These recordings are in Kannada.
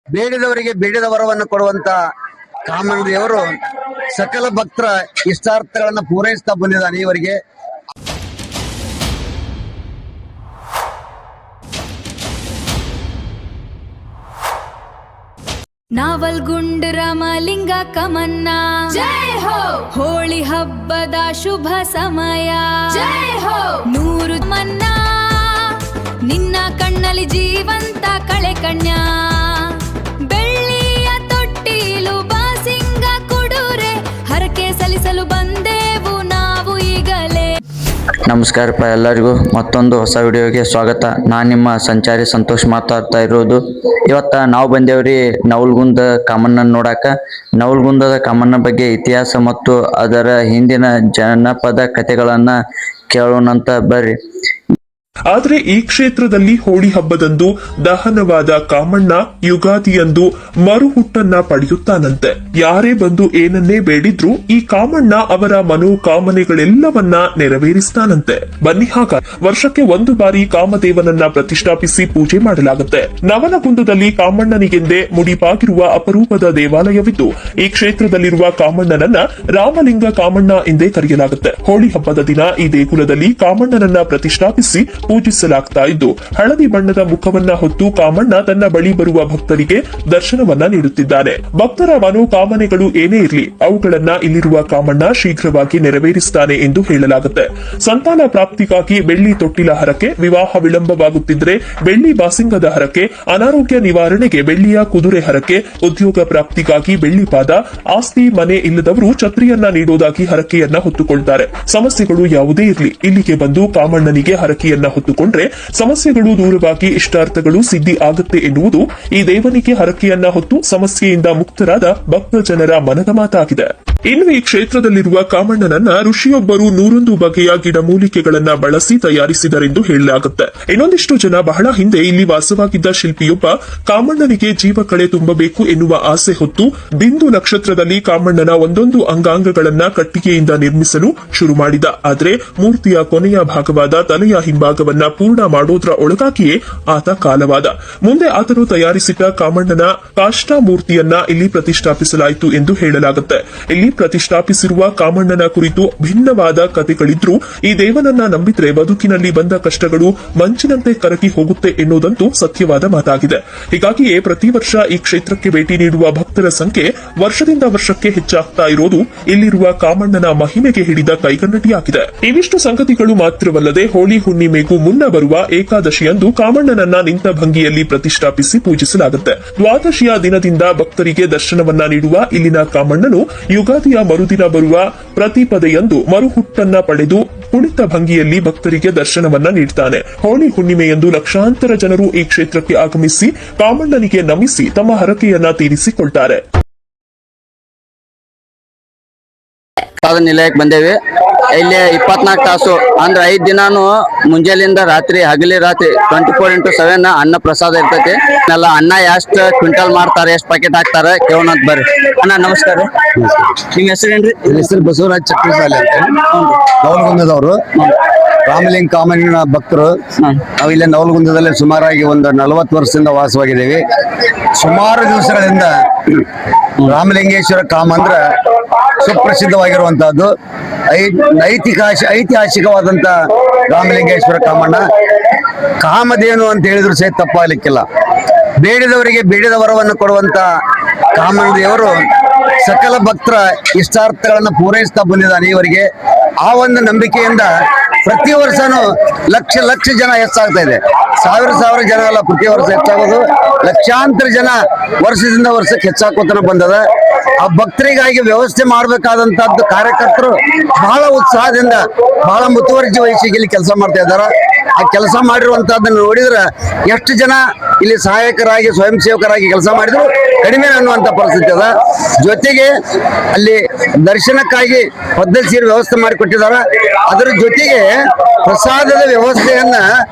ಬೇಡಿದವರಿಗೆ ಬೇಡಿದ ವರವನ್ನು ಕೊಡುವಂತ ಕಾಮನ್ ದೇವರು ಸಕಲ ಭಕ್ತರ ಇಷ್ಟಾರ್ಥಗಳನ್ನ ಪೂರೈಸ್ತಾ ಬಂದಿದ್ದಾನೆ ಈವರೆಗೆ. ನಾವಲ್ಗುಂಡ್ ರಾಮಲಿಂಗ ಕಮನ್ನ ಜೈ ಹೋ, ಹೋಳಿ ಹಬ್ಬದ ಶುಭ ಸಮಯ ಜೈ ಹೋ, 100 ಮನ್ನ ನಿನ್ನ ಕಣ್ಣಲ್ಲಿ ಜೀವಂತ ಕಳೆ ಕಣ್ಯ, ಬೆಳ್ಳಿಯ ತೊಟ್ಟಿಲು ಬಾಸಿಂಗ ಕುಡುರೆ ಹರಕೆ ಸಲ್ಲಿಸಲು ಬಂದೆವು ನಾವು ಈಗಲೇ. ನಮಸ್ಕಾರಪ್ಪ ಎಲ್ಲರಿಗೂ ಮತ್ತೊಂದು ಹೊಸ ವಿಡಿಯೋಗೆ ಸ್ವಾಗತ. ನಾನು ನಿಮ್ಮ ಸಂಚಾರಿ ಸಂತೋಷ್ ಮಾತಾಡ್ತಾ ಇರೋದು. ಇವತ್ತು ನಾವು ಬಂದೇವ್ರಿ ನವಲ್ಗುಂದ ಕಾಮಣ್ಣ ನೋಡಾಕ. ನವಲ್ಗುಂದದ ಕಾಮಣ್ಣ ಬಗ್ಗೆ ಇತಿಹಾಸ ಮತ್ತು ಅದರ ಹಿಂದಿನ ಜನಪದ ಕಥೆಗಳನ್ನ ಕೇಳೋಣಂತ ಬರ್ರಿ. ಆದರೆ ಈ ಕ್ಷೇತ್ರದಲ್ಲಿ ಹೋಳಿ ಹಬ್ಬದಂದು ದಹನವಾದ ಕಾಮಣ್ಣ ಯುಗಾದಿಯಂದು ಮರುಹುಟ್ಟನ್ನ ಪಡೆಯುತ್ತಾನಂತೆ. ಯಾರೇ ಬಂದು ಏನನ್ನೇ ಬೇಡಿದ್ರು ಈ ಕಾಮಣ್ಣ ಅವರ ಮನೋಕಾಮನೆಗಳೆಲ್ಲವನ್ನ ನೆರವೇರಿಸ್ತಾನಂತೆ. ಬನ್ನಿ ಹಾಗ ವರ್ಷಕ್ಕೆ 1 ಬಾರಿ ಕಾಮದೇವನನ್ನ ಪ್ರತಿಷ್ಠಾಪಿಸಿ ಪೂಜೆ ಮಾಡಲಾಗುತ್ತೆ. ನವಲಗುಂದದಲ್ಲಿ ಕಾಮಣ್ಣನಿಗೆಂದೇ ಮುಡಿಪಾಗಿರುವ ಅಪರೂಪದ ದೇವಾಲಯವಿದ್ದು ಈ ಕ್ಷೇತ್ರದಲ್ಲಿರುವ ಕಾಮಣ್ಣನನ್ನ ರಾಮಲಿಂಗ ಕಾಮಣ್ಣ ಎಂದೇ ಕರೆಯಲಾಗುತ್ತೆ. ಹೋಳಿ ಹಬ್ಬದ ದಿನ ಈ ದೇಗುಲದಲ್ಲಿ ಕಾಮಣ್ಣನನ್ನ ಪ್ರತಿಷ್ಠಾಪಿಸಿ ಪೂಜಿಸಲಾಗ್ತಾ ಇದ್ದು ಹಳದಿ ಬಣ್ಣದ ಮುಖವನ್ನ ಹೊತ್ತು ಕಾಮಣ್ಣ ತನ್ನ ಬಳಿ ಬರುವ ಭಕ್ತರಿಗೆ ದರ್ಶನವನ್ನ ನೀಡುತ್ತಿದ್ದಾನೆ. ಭಕ್ತರ ಮನೋಕಾಮನೆಗಳು ಏನೇ ಇರಲಿ ಅವುಗಳನ್ನ ಇಲ್ಲಿರುವ ಕಾಮಣ್ಣ ಶೀಘ್ರವಾಗಿ ನೆರವೇರಿಸುತ್ತಾನೆ ಎಂದು ಹೇಳಲಾಗುತ್ತೆ. ಸಂತಾನ ಪ್ರಾಪ್ತಿಗಾಗಿ ಬೆಳ್ಳಿ ತೊಟ್ಟಿಲ ಹರಕೆ, ವಿವಾಹ ವಿಳಂಬವಾಗುತ್ತಿದ್ರೆ ಬೆಳ್ಳಿ ಬಾಸಿಂಗದ ಹರಕೆ, ಅನಾರೋಗ್ಯ ನಿವಾರಣೆಗೆ ಬೆಳ್ಳಿಯ ಕುದುರೆ ಹರಕೆ, ಉದ್ಯೋಗ ಪ್ರಾಪ್ತಿಗಾಗಿ ಬೆಳ್ಳಿ ಪಾದ, ಆಸ್ತಿ ಮನೆ ಇಲ್ಲದವರು ಛತ್ರಿಯನ್ನ ನೀಡುವುದಾಗಿ ಹರಕೆಯನ್ನ ಹೊತ್ತುಕೊಳ್ತಾರೆ. ಸಮಸ್ಯೆಗಳು ಯಾವುದೇ ಇರಲಿ ಇಲ್ಲಿಗೆ ಬಂದು ಕಾಮಣ್ಣನಿಗೆ ಹರಕೆಯನ್ನ ಹೊತ್ತುಕೊಂಡ್ರೆ ಸಮಸ್ಯೆಗಳು ದೂರವಾಗಿ ಇಷ್ಟಾರ್ಥಗಳು ಸಿದ್ಧಿ ಆಗುತ್ತೆ ಎನ್ನುವುದು ಈ ದೇವನಿಗೆ ಹರಕೆಯನ್ನ ಹೊತ್ತು ಸಮಸ್ಯೆಯಿಂದ ಮುಕ್ತರಾದ ಭಕ್ತ ಜನರ ಮನದ ಮಾತಾಗಿದೆ. ಇನ್ನು ಈ ಕ್ಷೇತ್ರದಲ್ಲಿರುವ ಕಾಮಣ್ಣನನ್ನ ಋಷಿಯೊಬ್ಬರು 101 ಬಗೆಯ ಗಿಡಮೂಲಿಕೆಗಳನ್ನ ಬಳಸಿ ತಯಾರಿಸಿದರೆಂದು ಹೇಳಲಾಗುತ್ತೆ. ಇನ್ನೊಂದಿಷ್ಟು ಜನ ಬಹಳ ಹಿಂದೆ ಇಲ್ಲಿ ವಾಸವಾಗಿದ್ದ ಶಿಲ್ಪಿಯೊಬ್ಬ ಕಾಮಣ್ಣನಿಗೆ ಜೀವ ಕಳೆ ತುಂಬಬೇಕು ಎನ್ನುವ ಆಸೆ ಹೊತ್ತು ಬಿಂದು ನಕ್ಷತ್ರದಲ್ಲಿ ಕಾಮಣ್ಣನ ಒಂದೊಂದು ಅಂಗಾಂಗಗಳನ್ನ ಕಟ್ಟಿಗೆಯಿಂದ ನಿರ್ಮಿಸಲು ಶುರು ಮಾಡಿದ. ಆದ್ರೆ ಮೂರ್ತಿಯ ಕೊನೆಯ ಭಾಗವಾದ ತಲೆಯ ಹಿಂಭಾಗವನ್ನ ಪೂರ್ಣ ಮಾಡೋದ್ರ ಒಳಗಾಗಿಯೇ ಆತ ಕಾಲವಾದ. ಮುಂದೆ ಆತನು ತಯಾರಿಸಿದ ಕಾಮಣ್ಣನ ಕಾಷ್ಟಾ ಮೂರ್ತಿಯನ್ನ ಇಲ್ಲಿ ಪ್ರತಿಷ್ಠಾಪಿಸಲಾಯಿತು ಎಂದು ಹೇಳಲಾಗುತ್ತೆ. ಇಲ್ಲಿ ಪ್ರತಿಷ್ಠಾಪಿಸಿರುವ ಕಾಮಣ್ಣನ ಕುರಿತು ಭಿನ್ನವಾದ ಕಥೆಗಳಿದ್ರೂ ಈ ದೇವನನ್ನ ನಂಬಿದ್ರೆ ಬದುಕಿನಲ್ಲಿ ಬಂದ ಕಷ್ಟಗಳು ಮಂಚಿನಂತೆ ಕರಗಿ ಹೋಗುತ್ತೆ ಎನ್ನುವುದಂತೂ ಸತ್ಯವಾದ ಮಾತಾಗಿದೆ. ಹೀಗಾಗಿಯೇ ಪ್ರತಿ ವರ್ಷ ಈ ಕ್ಷೇತ್ರಕ್ಕೆ ಭೇಟಿ ನೀಡುವ ಭಕ್ತರ ಸಂಖ್ಯೆ ವರ್ಷದಿಂದ ವರ್ಷಕ್ಕೆ ಹೆಚ್ಚಾಗ್ತಾ ಇರೋದು ಇಲ್ಲಿರುವ ಕಾಮಣ್ಣನ ಮಹಿಮೆಗೆ ಹಿಡಿದ ಕೈಗನ್ನಡಿಯಾಗಿದೆ. ಇವಿಷ್ಟು ಸಂಗತಿಗಳು ಮಾತ್ರವಲ್ಲದೆ ಹೋಳಿ ಹುಣ್ಣಿಮೆಗೂ ಮುನ್ನ ಬರುವ ಏಕಾದಶಿಯಂದು ಕಾಮಣ್ಣನನ್ನ ನಿಂತ ಭಂಗಿಯಲ್ಲಿ ಪ್ರತಿಷ್ಠಾಪಿಸಿ ಪೂಜಿಸಲಾಗುತ್ತೆ. ದ್ವಾದಶಿಯ ದಿನದಿಂದ ಭಕ್ತರಿಗೆ ದರ್ಶನವನ್ನ ನೀಡುವ ಇಲ್ಲಿನ ಕಾಮಣ್ಣನು ಯುಗಾದಿಯ ಮರುದಿನ ಬರುವ ಪ್ರತಿಪದೆಯಂದು ಮರುಹುಟ್ಟನ್ನ ಪಡೆದು ಕುಳಿತ ಭಂಗಿಯಲ್ಲಿ ಭಕ್ತರಿಗೆ ದರ್ಶನವನ್ನ ನೀಡುತ್ತಾನೆ. ಹೋಳಿ ಹುಣ್ಣಿಮೆಯಂದು ಲಕ್ಷಾಂತರ ಜನರು ಈ ಕ್ಷೇತ್ರಕ್ಕೆ ಆಗಮಿಸಿ ಕಾಮಣ್ಣನಿಗೆ ನಮಿಸಿ ತಮ್ಮ ಹರಕೆಯನ್ನ ತೀರಿಸಿಕೊಳ್ತಾರೆ. ನಿಲಯಕ್ಕೆ ಬಂದೇವಿ. ಇಲ್ಲಿ 24 ತಾಸು ಅಂದ್ರೆ 5 ದಿನಾನು ಮುಂಜಾನೆಯಿಂದ ರಾತ್ರಿ ಹಗಲಿ ರಾತ್ರಿ 24x7 ಅನ್ನ ಪ್ರಸಾದ ಇರ್ತೈತಿ. ಎಲ್ಲ ಅನ್ನ ಎಷ್ಟು ಕ್ವಿಂಟಲ್ ಮಾಡ್ತಾರೆ, ಎಷ್ಟು ಪ್ಯಾಕೆಟ್ ಹಾಕ್ತಾರೆ ಕೇಳೋಣಂತ ಬರ್ರಿ. ಅಣ್ಣ ನಮಸ್ಕಾರ. ನಿಮ್ ಹೆಸರೇನ್ರಿ? ಹೆಸರು ಬಸವರಾಜ್ ಚಕ್ರಸಾಲೆ ಅಂತ, ನವಲಗುಂದದವರು. ರಾಮಲಿಂಗ ಕಾಮಣ್ಣ ಭಕ್ತರು. ನಾವು ಇಲ್ಲೇ ನವಲಗುಂದದಲ್ಲಿ ಸುಮಾರಾಗಿ ಒಂದು 40 ವರ್ಷದಿಂದ ವಾಸವಾಗಿದ್ದೇವೆ. ಸುಮಾರು ದಿವಸಗಳಿಂದ ರಾಮಲಿಂಗೇಶ್ವರ ಕಾಮ ಅಂದ್ರೆ ಸುಪ್ರಸಿದ್ಧವಾಗಿರುವಂತಹದ್ದು, ಐತಿಹಾಸಿಕವಾದಂತ ರಾಮಲಿಂಗೇಶ್ವರ ಕಾಮಣ್ಣ. ಕಾಮಧೇನು ಅಂತ ಹೇಳಿದ್ರು ಸಹ ತಪ್ಪಾಗಲಿಕ್ಕಿಲ್ಲ. ಬೇಡಿದವರಿಗೆ ಬೇಡಿದ ವರವನ್ನು ಕೊಡುವಂತ ಕಾಮಣ್ಣ ದೇವರು ಸಕಲ ಭಕ್ತರ ಇಷ್ಟಾರ್ಥಗಳನ್ನ ಪೂರೈಸ್ತಾ ಬಂದಿದ್ದಾನೆ ಈವರೆಗೆ. ಆ ಒಂದು ನಂಬಿಕೆಯಿಂದ ಪ್ರತಿ ವರ್ಷನೂ ಲಕ್ಷ ಜನ ಹೆಚ್ಚಾಗ್ತಾ ಇದೆ. ಸಾವಿರ ಜನ ಅಲ್ಲ, ಪ್ರತಿ ವರ್ಷ ಹೆಚ್ಚಾಗೋದು. ಲಕ್ಷಾಂತರ ಜನ ವರ್ಷದಿಂದ ವರ್ಷಕ್ಕೆ ಹೆಚ್ಚಾಕೋತನ ಬಂದದ. ಆ ಭಕ್ತರಿಗಾಗಿ ವ್ಯವಸ್ಥೆ ಮಾಡಬೇಕಾದಂತಹದ್ದು ಕಾರ್ಯಕರ್ತರು ಬಹಳ ಉತ್ಸಾಹದಿಂದ ಬಹಳ ಮುತುವರ್ಜಿ ವಹಿಸಿ ಇಲ್ಲಿ ಕೆಲಸ ಮಾಡ್ತಾ ಇದ್ದಾರೆ. ಆ ಕೆಲಸ ಮಾಡಿರುವಂತಹದ್ದನ್ನು ನೋಡಿದ್ರೆ ಎಷ್ಟು ಜನ ಇಲ್ಲಿ ಸಹಾಯಕರಾಗಿ ಸ್ವಯಂ ಸೇವಕರಾಗಿ ಕೆಲಸ ಮಾಡಿದ್ರು ಕಡಿಮೆ ಅನ್ನುವಂತ ಪರಿಸ್ಥಿತಿ ಅದ. ಜೊತೆಗೆ ಅಲ್ಲಿ ದರ್ಶನಕ್ಕಾಗಿ ಪದ್ಧತಿ ಸೀರೆ ವ್ಯವಸ್ಥೆ ಮಾಡಿಕೊಟ್ಟಿದ್ದಾರೆ. ಅದರ ಜೊತೆಗೆ ಪ್ರಸಾದದ ವ್ಯವಸ್ಥೆಯನ್ನ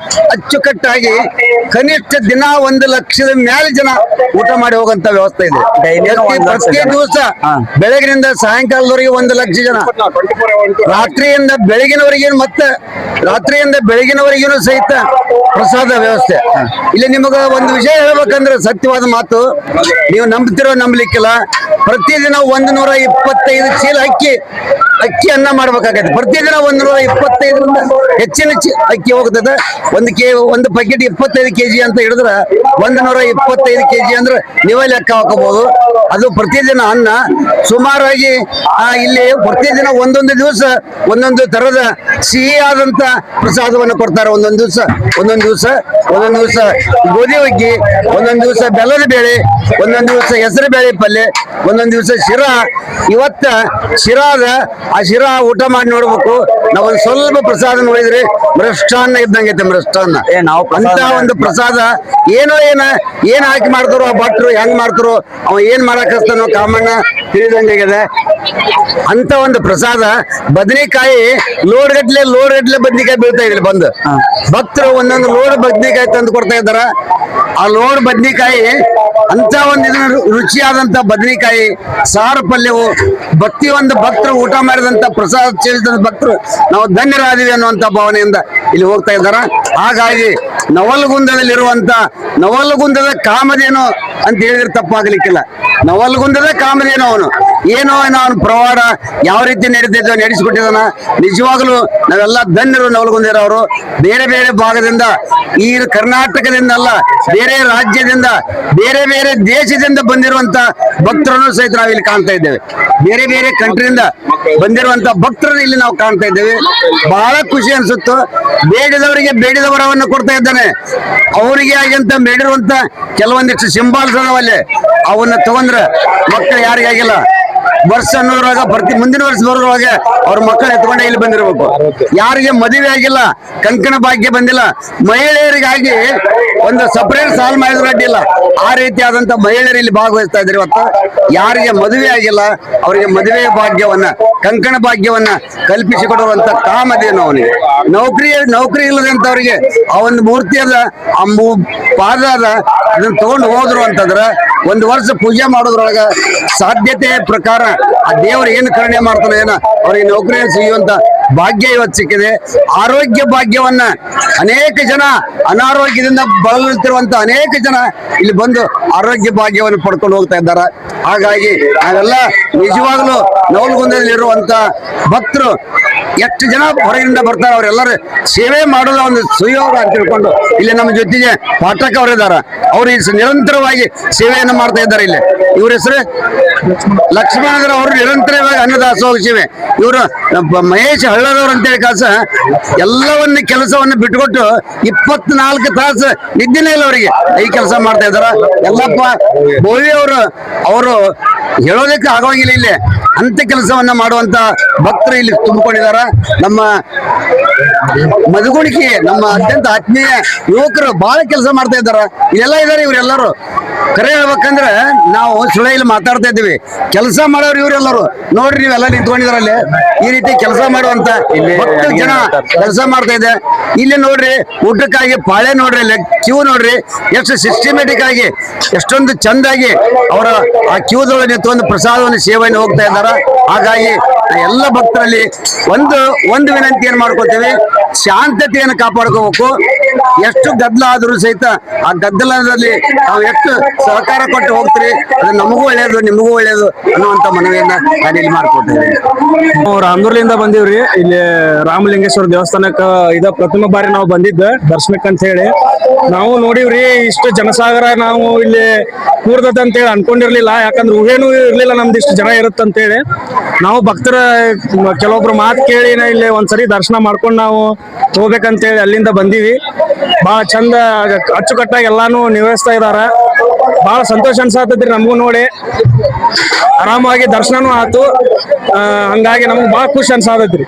ಅಚ್ಚುಕಟ್ಟಾಗಿ ಕನಿಷ್ಠ ದಿನ 1 ಲಕ್ಷದ ಮೇಲೆ ಜನ ಊಟ ಮಾಡಿ ಹೋಗಂತ ವ್ಯವಸ್ಥೆ ಇದೆ. ಪ್ರತಿ ದಿವಸ ಬೆಳಗಿನಿಂದ ಸಾಯಂಕಾಲದವರೆಗೆ 1 ಲಕ್ಷ ಜನ, ರಾತ್ರಿಯಿಂದ ಬೆಳಗಿನವರೆಗೂ ಮತ್ತೆ ರಾತ್ರಿಯಿಂದ ಬೆಳಗಿನವರೆಗೂ ಸಹಿತ ಪ್ರಸಾದ ವ್ಯವಸ್ಥೆ. ಇಲ್ಲಿ ನಿಮಗ ಒಂದು ವಿಷಯ ಹೇಳ್ಬೇಕಂದ್ರೆ ಸತ್ಯವಾದ ಮಾತು, ನೀವು ನಂಬ್ತಿರೋ ನಂಬಲಿಕ್ಕಿಲ್ಲ. ಪ್ರತಿದಿನ 125 ಚೀಲ ಅಕ್ಕಿ ಅನ್ನ ಮಾಡ್ಬೇಕಾಗತ್ತೆ. ಪ್ರತಿದಿನ 125ರಿಂದ ಹೆಚ್ಚಿನ ಅಕ್ಕಿ ಹೋಗ್ತದೆ. ಒಂದು ಪ್ಯಾಕೆಟ್ 25 kg ಅಂತ ಹಿಡಿದ್ರೆ 125 kg ಅಂದ್ರೆ ನೀವೇ ಲೆಕ್ಕ ಹಾಕೋಬಹುದು. ಅದು ಪ್ರತಿದಿನ ಅನ್ನ. ಸುಮಾರಾಗಿ ಇಲ್ಲಿ ಪ್ರತಿದಿನ ಒಂದೊಂದು ದಿವಸ ಒಂದೊಂದು ತರದ ಸಿಹಿಯಾದಂತ ಪ್ರಸಾದವನ್ನು ಕೊಡ್ತಾರೆ. ಒಂದೊಂದು ದಿವಸ ಗೋಧಿ ಹುಗ್ಗಿ, ಒಂದೊಂದು ದಿವಸ ಬೆಲ್ಲದ ಬೇಳೆ, ಒಂದೊಂದು ದಿವಸ ಹೆಸರು ಬೇಳೆ ಪಲ್ಯ, ಒಂದೊಂದು ದಿವಸ ಶಿರಾ. ಇವತ್ತ ಆ ಶಿರಾ ಊಟ ಮಾಡಿ ನೋಡ್ಬೇಕು. ನಾವೊಂದು ಸ್ವಲ್ಪ ಪ್ರಸಾದ ನೋಡಿದ್ರೆ ಮೃಷ್ಟಾನ್ನ ಇದ್ದಂಗೈತೆ. ಮೃಷ್ಟಾನ್ನ ಅಂತ ಒಂದು ಪ್ರಸಾದ ಏನ್ ಹಾಕಿ ಮಾಡ್ತಾರೋ ಆ ಭಟ್ರು, ಹೆಂಗ್ ಮಾಡ್ತಾರೋ, ಅವ ಏನ್ ಮಾಡಕ್ ಹಸ್ತಾನೋ ಕಾಮಣ್ಣ ತಿಳಿದಂಗಿದೆ. ಅಂತ ಒಂದು ಪ್ರಸಾದ. ಬದನೆಕಾಯಿ ಲೋಡ್ ಗಟ್ಲೆ ಬದ್ನಿಕಾಯಿ ಬೀಳ್ತಾ ಇದ್ರಿ ಬಂದು ಭಕ್ತರು ಒಂದೊಂದು ಲೋಡ್ ಬದ್ನಿಕಾಯಿ ತಂದು ಕೊಡ್ತಾ ಇದ್ದಾರ. ಆ ಲೋಡ್ ಬದ್ನಿಕಾಯಿ ಅಂತ ಒಂದು ರುಚಿಯಾದಂತ ಬದನೆಕಾಯಿ ಸಾರು ಪಲ್ಯವು ಒಂದು ಭಕ್ತರು ಊಟ ಮಾಡಿದಂತ ಪ್ರಸಾದ ಸೇರಿದಂತ ಭಕ್ತರು ನಾವು ಧನ್ಯರಾದಿವಿ ಅನ್ನುವಂತ ಭಾವನೆಯಿಂದ ಇಲ್ಲಿ ಹೋಗ್ತಾ ಇದ್ದಾರ. ಹಾಗಾಗಿ ನವಲಗುಂದದಲ್ಲಿರುವಂತ ನವಲಗುಂದದ ಕಾಮಧೇನು ಅಂತ ಹೇಳಿದ್ರೆ ತಪ್ಪಾಗ್ಲಿಕ್ಕಿಲ್ಲ. ನವಲಗುಂದದ ಕಾಮಧೇನು ಅವನು ಅವನ ಪ್ರವಾಡ ಯಾವ ರೀತಿ ನಡೀತಿದ್ದ ನಡೆಸಿಕೊಟ್ಟಿದಾನ. ನಿಜವಾಗ್ಲೂ ನಾವೆಲ್ಲ ಧನ್ಯರು. ನವಲಗುಂದಿರವರು ಬೇರೆ ಬೇರೆ ಭಾಗದಿಂದ, ಈ ಕರ್ನಾಟಕದಿಂದ ಅಲ್ಲ, ಬೇರೆ ರಾಜ್ಯದಿಂದ, ಬೇರೆ ಬೇರೆ ದೇಶದಿಂದ ಬಂದಿರುವಂತ ಭಕ್ತರನ್ನು ಸಹಿತ ನಾವು ಇಲ್ಲಿ ಕಾಣ್ತಾ ಇದ್ದೇವೆ. ಬೇರೆ ಬೇರೆ ಕಂಟ್ರಿಯಿಂದ ಬಂದಿರುವಂತ ಭಕ್ತರನ್ನು ಇಲ್ಲಿ ನಾವು ಕಾಣ್ತಾ ಇದ್ದೇವೆ. ಬಹಳ ಖುಷಿ ಅನ್ಸುತ್ತು. ಬೇಡಿದವರಿಗೆ ಬೇಡಿದ ವರವನ್ನು ಕೊಡ್ತಾ ಇದ್ದಾನೆ. ಅವರಿಗೆ ಆಗಂತ ಬೇಡಿರುವಂತ ಕೆಲವೊಂದಿಷ್ಟು ಸಿಂಬಾಲ್ಸ್ ಅದಾವಲ್ಲಿ, ಅವನ್ನ ತಗೊಂಡ್ರೆ ಮಕ್ಕಳು ಯಾರಿಗಾಗಿಲ್ಲ ವರ್ಷ ಅನ್ನೋದ್ರೊಳಗ ಮುಂದಿನ ವರ್ಷ ಬರೋದ್ರೊಳಗೆ ಅವ್ರ ಮಕ್ಕಳು ಎತ್ಕೊಂಡೆ ಇಲ್ಲಿ ಬಂದಿರ್ಬೇಕು. ಯಾರಿಗೆ ಮದುವೆ ಆಗಿಲ್ಲ, ಕಂಕಣ ಭಾಗ್ಯ ಬಂದಿಲ್ಲ, ಮಹಿಳೆಯರಿಗಾಗಿ ಒಂದು ಸಪರೇಟ್ ಸಾಲ್ ಮಾಡಿದ್ರು ಅಡ್ಡಿಲ್ಲ. ಆ ರೀತಿಯಾದಂತ ಮಹಿಳೆಯರು ಇಲ್ಲಿ ಭಾಗವಹಿಸ್ತಾ ಇದ್ದಾರೆ. ಇವತ್ತು ಯಾರಿಗೆ ಮದುವೆ ಆಗಿಲ್ಲ ಅವರಿಗೆ ಮದುವೆ ಭಾಗ್ಯವನ್ನ, ಕಂಕಣ ಭಾಗ್ಯವನ್ನ ಕಲ್ಪಿಸಿಕೊಡುವಂತ ಕಾಮಧೇನು ಅವನಿಗೆ. ನೌಕರಿ ಇಲ್ಲದಂತವ್ರಿಗೆ ಆ ಒಂದು ಮೂರ್ತಿ ಅದ, ಆ ಪಾದ ಅದ, ಅದನ್ನ ತಗೊಂಡು ಹೋದ್ರು ಅಂತಂದ್ರೆ ಒಂದು ವರ್ಷ ಪೂಜೆ ಮಾಡೋದ್ರೊಳಗ ಸಾಧ್ಯತೆ ಪ್ರಕಾರ ಆ ದೇವರು ಏನು ಕರುಣೆ ಮಾಡ್ತಾನೋ ಏನೋ ಅವ್ರಿಗೆ ನೌಕರಿಯನ್ನು ಸಿಗುವಂತ ಭಾಗ್ಯ ಇವತ್ತು ಸಿಕ್ಕಿದೆ. ಆರೋಗ್ಯ ಭಾಗ್ಯವನ್ನ ಅನೇಕ ಜನ ಅನಾರೋಗ್ಯದಿಂದ ಬಳಲುತ್ತಿರುವಂತ ಅನೇಕ ಜನ ಇಲ್ಲಿ ಬಂದು ಆರೋಗ್ಯ ಭಾಗ್ಯವನ್ನು ಪಡ್ಕೊಂಡು ಹೋಗ್ತಾ ಇದ್ದಾರೆ. ಹಾಗಾಗಿ ನಾವೆಲ್ಲ ನಿಜವಾಗ್ಲೂ ನವಲಗುಂದದಲ್ಲಿರುವಂತ ಭಕ್ತರು ಎಷ್ಟು ಜನ ಹೊರಗಿನಿಂದ ಬರ್ತಾರೆ, ಅವರೆಲ್ಲರೂ ಸೇವೆ ಮಾಡೋದ ಒಂದು ಸುಯೋಗ ಅಂತ ತಿಳ್ಕೊಂಡು ಇಲ್ಲಿ ನಮ್ಮ ಜೊತೆಗೆ ಪಾಠಕ ಅವರಿದ್ದಾರೆ. ಅವರು ನಿರಂತರವಾಗಿ ಸೇವೆಯನ್ನು ಮಾಡ್ತಾ ಇದ್ದಾರೆ. ಇಲ್ಲಿ ಇವ್ರ ಹೆಸರು ಲಕ್ಷ್ಮಣರ. ಅವರು ನಿರಂತರವಾಗಿ ಅನ್ನದಾಸೋಹ ಸೇವೆ. ಇವರು ಮಹೇಶ್ ಹಳ್ಳದವ್ರು ಅಂತೇಳಿ ಎಲ್ಲವನ್ನ ಕೆಲಸವನ್ನು ಬಿಟ್ಟುಕೊಟ್ಟು 24 ತಾಸು ನಿದ್ದೆನೇ ಇಲ್ಲ ಅವರಿಗೆ, ಈ ಕೆಲಸ ಮಾಡ್ತಾ ಇದಾರ. ಎಲ್ಲಪ್ಪ ಬೋವಿ ಅವರು ಹೇಳೋದಕ್ಕೆ ಆಗೋಗಿಲ್ಲ. ಇಲ್ಲಿ ಅಂತ ಕೆಲಸವನ್ನ ಮಾಡುವಂತ ಭಕ್ತರು ಇಲ್ಲಿ ತುಂಬಿಕೊಂಡಿದಾರ. ನಮ್ಮ ಮಧುಗುಣಿಕೆ ನಮ್ಮ ಅತ್ಯಂತ ಆತ್ಮೀಯ ಯುವಕರು ಬಹಳ ಕೆಲಸ ಮಾಡ್ತಾ ಇದ್ದಾರ. ಇಲ್ಲೆಲ್ಲ ಇದಾರೆ ಇವರೆಲ್ಲರೂ. ಕರೆ ಹೇಳ್ಬೇಕಂದ್ರೆ ನಾವು ಸುಳ್ಳು ಮಾತಾಡ್ತಾ ಇದ್ದೀವಿ. ಕೆಲಸ ಮಾಡೋರು ಇವರೆಲ್ಲರೂ ನೋಡ್ರಿ, ನೀವೆಲ್ಲ ನಿಂತ್ಕೊಂಡಿದ್ರಲ್ಲಿ ಈ ರೀತಿ ಕೆಲಸ ಮಾಡುವಂತ 10 ಜನ ಕೆಲಸ ಮಾಡ್ತಾ ಇದೆ. ಇಲ್ಲಿ ನೋಡ್ರಿ, ಊಟಕ್ಕಾಗಿ ಪಾಳೆ ನೋಡ್ರಿ, ಕ್ಯೂ ನೋಡ್ರಿ, ಎಷ್ಟು ಸಿಸ್ಟಮೆಟಿಕ್ ಆಗಿ ಎಷ್ಟೊಂದು ಚಂದಾಗಿ ಅವರ ಆ ಕ್ಯೂದೊಳಗೆ ನಿಂತ್ಕೊಂಡು ಪ್ರಸಾದವನ್ನು ಸೇವೆಯನ್ನು ಹೋಗ್ತಾ ಇದ್ದಾರೆ. ಹಾಗಾಗಿ ಎಲ್ಲ ಭಕ್ತರಲ್ಲಿ ಒಂದು ವಿನಂತಿ ಏನ್ ಮಾಡ್ಕೋತೀವಿ, ಶಾಂತತೆಯನ್ನು ಕಾಪಾಡ್ಕೋಬೇಕು. ಎಷ್ಟು ಗದ್ದಲ ಆದ್ರೂ ಸಹಿತ ಆ ಗದ್ದಲದಲ್ಲಿ ನಾವು ಎಷ್ಟು ಸಹಕಾರ ಕೊಟ್ಟು ಹೋಗ್ತೀರಿ, ಅದು ನಮಗೂ ಒಳ್ಳೇದು, ನಿಮಗೂ ಒಳ್ಳೇದು ಅನ್ನುವಂತ ಮನವಿಯನ್ನ ನಾನು ಇಲ್ಲಿ ಮಾಡ್ಕೊಡ್ತೇವೆ. ನಾವು ರಾಮದುರ್ಲಿಂದ ಬಂದೀವ್ರಿ. ಇಲ್ಲಿ ರಾಮಲಿಂಗೇಶ್ವರ ದೇವಸ್ಥಾನಕ್ಕ ಇದ ಪ್ರಥಮ ಬಾರಿ ನಾವು ಬಂದಿದ್ದ ದರ್ಶನಕ್ಕೆ ಅಂತ ಹೇಳಿ. ನಾವು ನೋಡಿವ್ರಿ ಇಷ್ಟು ಜನಸಾಗರ ನಾವು ಇಲ್ಲಿ ಕೂರ್ದದ ಅಂತ ಹೇಳಿ ಅನ್ಕೊಂಡಿರ್ಲಿಲ್ಲ. ಯಾಕಂದ್ರೆ ಊಹೇನು ಇರ್ಲಿಲ್ಲ ನಮ್ದು ಇಷ್ಟು ಜನ ಇರುತ್ತಂತೇಳಿ. ನಾವು ಭಕ್ತರ ಕೆಲವೊಬ್ರು ಮಾತು ಕೇಳಿ ಇಲ್ಲಿ ಒಂದ್ಸರಿ ದರ್ಶನ ಮಾಡ್ಕೊಂಡು ನಾವು ಹೋಗ್ಬೇಕಂತೇಳಿ ಅಲ್ಲಿಂದ ಬಂದೀವಿ. ಬಹಳ ಚಂದ ಅಚ್ಚುಕಟ್ಟಾಗಿ ಎಲ್ಲಾನು ನಿರ್ವಹಿಸ್ತಾ ಇದಾರ. ಬಹಳ ಸಂತೋಷ ಅನ್ಸಾತದ್ರಿ ನಮಗೂ ನೋಡಿ. ಆರಾಮಾಗಿ ದರ್ಶನನೂ ಆತು. ಹಂಗಾಗಿ ನಮ್ಗೆ ಬಹಳ ಖುಷಿ ಅನ್ಸಾತದ್ರಿ.